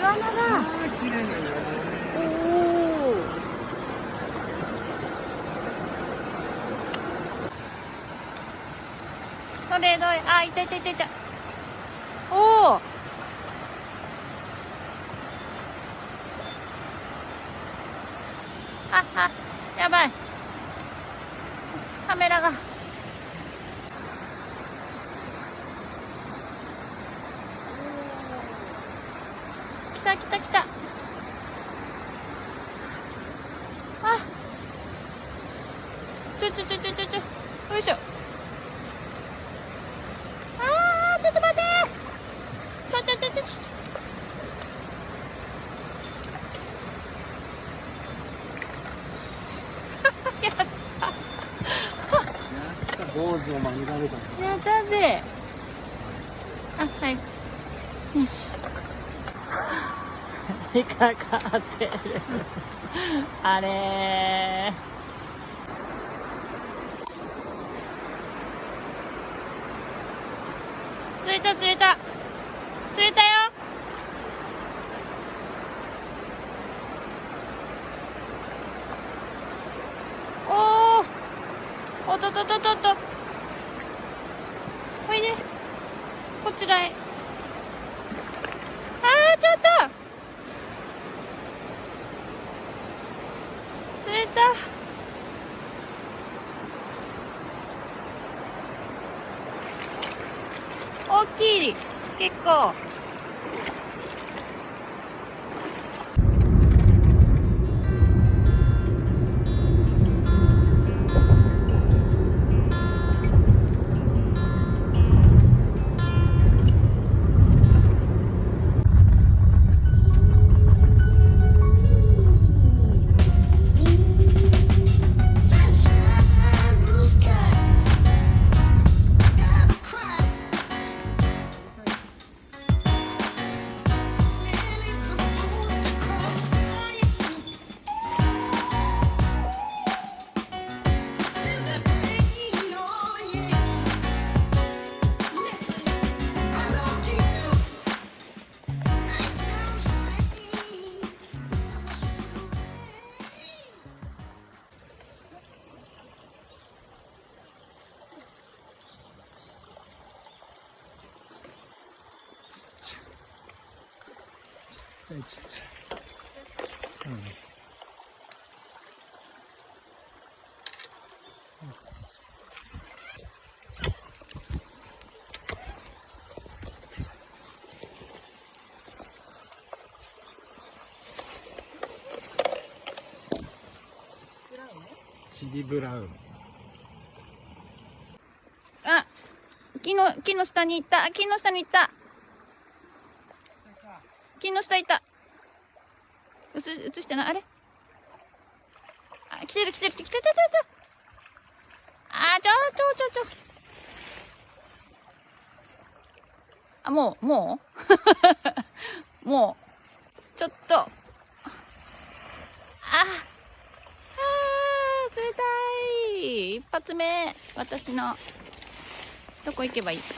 イワナだ。綺麗なイワナだね。おお。どれどれ、あ、いたいたいたいた。おお。あ、やばい。カメラが。来た来た来た。あ。ちょ。よいしょ。あー、ちょっと待って。ちょ。やった。坊主を免れた。やったぜ。あ、はい。よし。引っかかってる。あれー。釣れた。釣れたよ。おお。おっと。おいで。こちらへ。あー、ちょっと。釣れた。大きい。結構。ちっちゃい。シギブラウン。あ、木の下に行った。木の下いた。映してない。あれ。あ、来てる。あ、ちょ。あ、もうもう、ちょっと。釣れたい。一発目、私の。どこ行けばいいか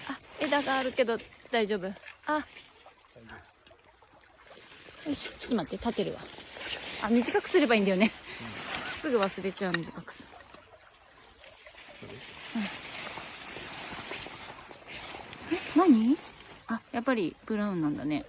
な。あ、枝があるけど大丈夫。あ、よし、ちょっと待って、立てるわ。あ、短くすればいいんだよね。すぐ忘れちゃう、短くする。何？あ、やっぱりブラウンなんだね。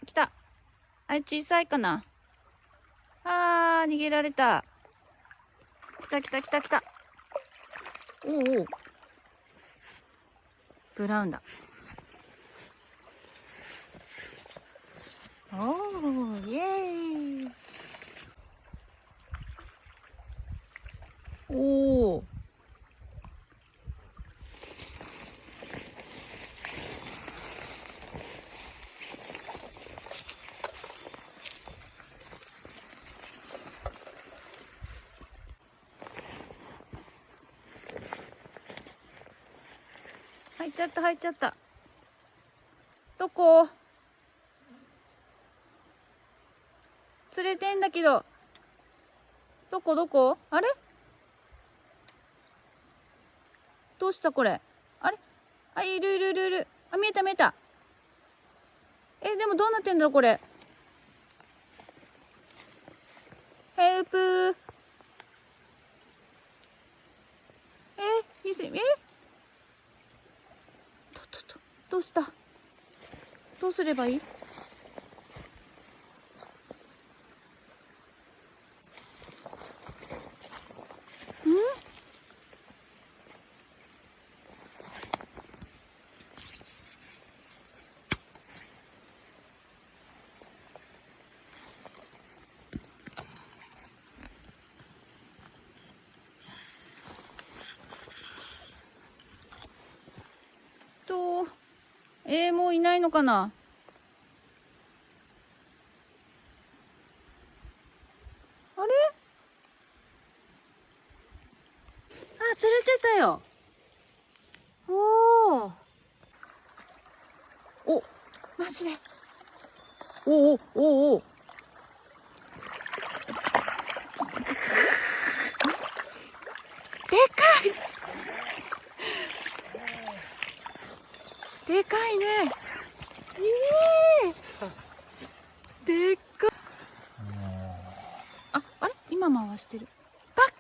来た。あれ小さいかな。あー、逃げられた。来た。おお。ブラウンだ。おー、イエーイ。おお。入っちゃった入っちゃった。どこ？釣れてんだけど。どこどこ？あれ？どうしたこれ？あれ？あ、いるいるいるいる。あ、見えた見えた。でもどうなってんだろうこれ。ヘルプ。どうした？どうすればいい？ん？もういないのかな？あれ？あ、釣れてたよ。おお。マジで。おおおお。でかい。でかいね。でっか。あれ？今回してる。バカ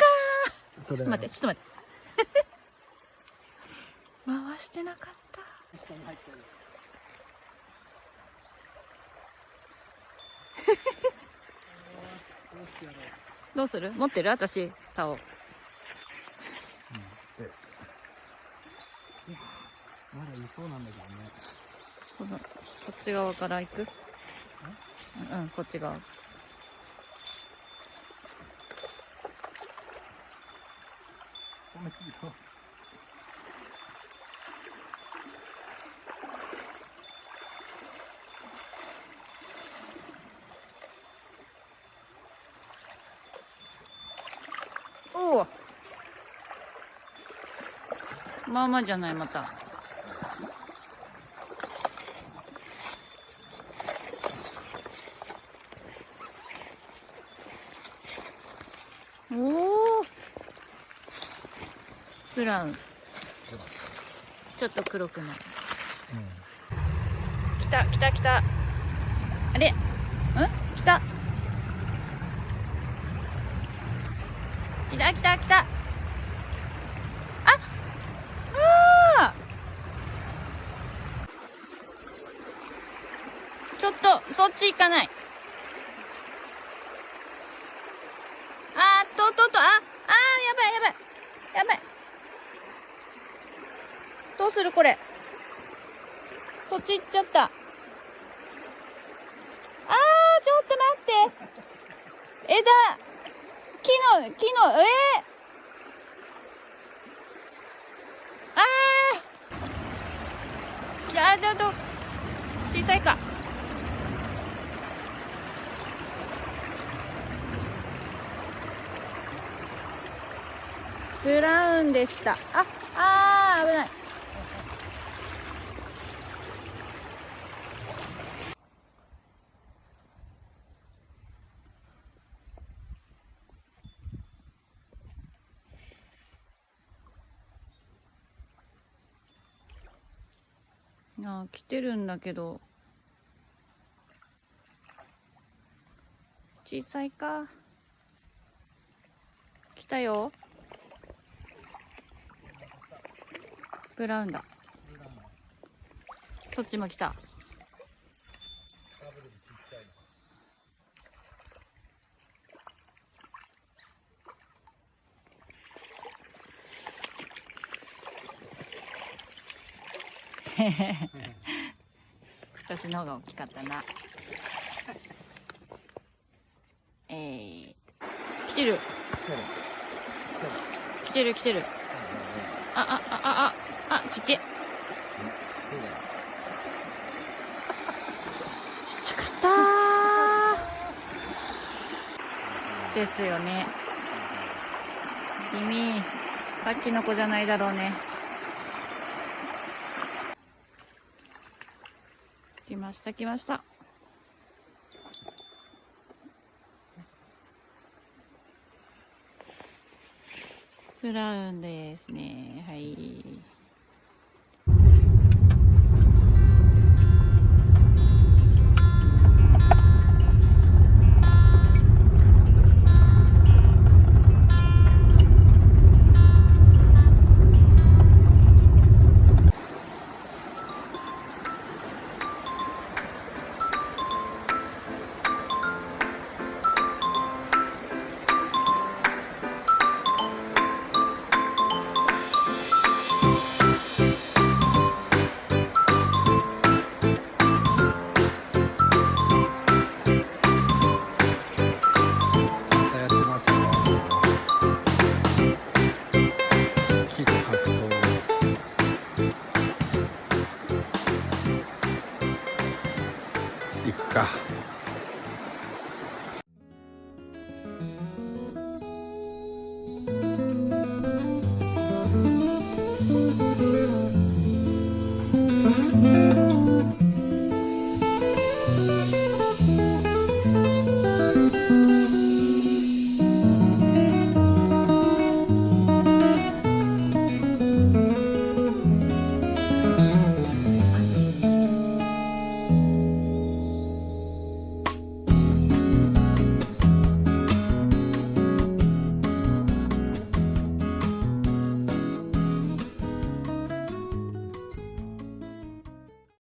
ー。ちょっと待って、ちょっと待って。回してなかった。どうする？持ってる？私、竿。まだいそうなんだけどね。こっち側から行く？うん、こっち側。おお。まあまあじゃない、また。おお。ブラウン。ちょっと黒くなる。来た来た来た。あれ？来た。来た来た来た。ちょっとそっち行かない。やばいやばいやばい。どうするこれ？そっち行っちゃった。ちょっと待って。木の小さいか。ブラウンでした。危ない。来てるんだけど。小さいか。来たよ。ブラウンだ。そっちも来た。私の方が大きかったな。来てる。来てる来てる。ちっちゃい。ちっちゃかったー。ですよね。君、さっきの子じゃないだろうね。来ました来ました。ブラウンですね。はい。